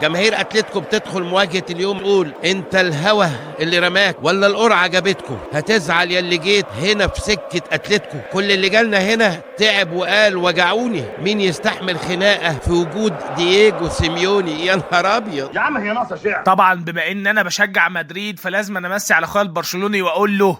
جماهير اتلتيكو بتدخل مواجهه اليوم تقول انت الهوا اللي رماك ولا القرعه جابتكم؟ هتزعل يا اللي جيت هنا في سكه اتلتيكو. كل اللي جالنا هنا تعب وقال وجعوني. مين يستحمل خناقه في وجود دييجو سيميوني؟ يا نهار ابيض يا عم هي ناقصه شعر. طبعا بما ان انا بشجع مدريد فلازم انا امسي على اخويا البرشلوني واقول له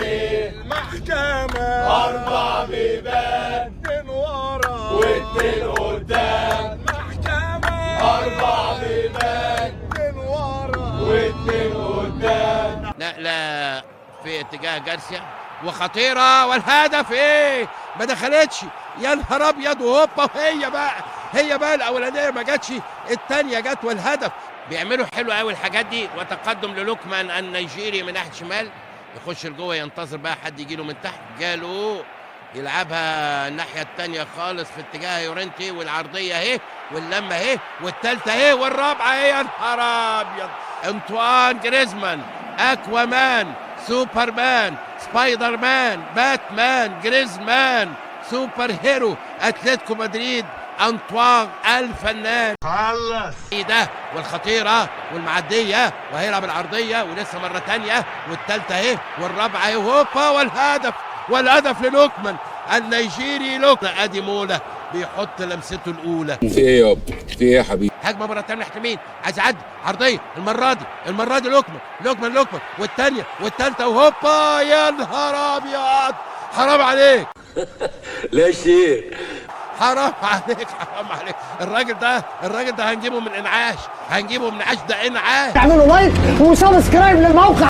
المحكمة 4 بيبان 2 ورا و2 قدام. محكمة 4 بيبان 2 ورا و2 قدام. نقله في اتجاه جارسيا وخطيره والهدف ايه؟ ما دخلتش. يا نهار ابيض وهوبا. هي بقى الاولانيه ما جاتش، الثانيه جت والهدف. بيعملوا حلو قوي الحاجات دي. وتقدم للوكمان النيجيري من ناحيه شمال، يخش لجوه ينتظر بقى حد يجي له من تحت. جاله يلعبها الناحيه الثانيه خالص في اتجاه يورنتي، والعرضيه اهي واللمه اهي والثالثه اهي والرابعه اهي. يا نهار ابيض. انطوان جريزمان، اكوامان، سوبرمان، سبايدر مان، باتمان، جريزمان، سوبر هيرو اتلتيكو مدريد، انطوان الفنان. خلص ده والخطيره والمعديه وهيلعب العرضيه ولسه مره ثانيه والثالثه اهي والرابعه اهي وهوبا والهدف للوكمان النيجيري. لوكمان ادي مولا بيحط لمسته الاولى. في ايه يابا؟ في ايه يا حبيبي؟ هجمه مره ثانيه ناحيه اليمين، عايز يعدي عرضيه. المره دي لوكمان والثانيه والثالثه وهوبا. يا نهار ابيض حرام عليك. لا شيء. حرام عليك. الراجل ده هنجيبه من انعاش. ده انعاش. اعملوا لايك وسبسكرايب للموقع.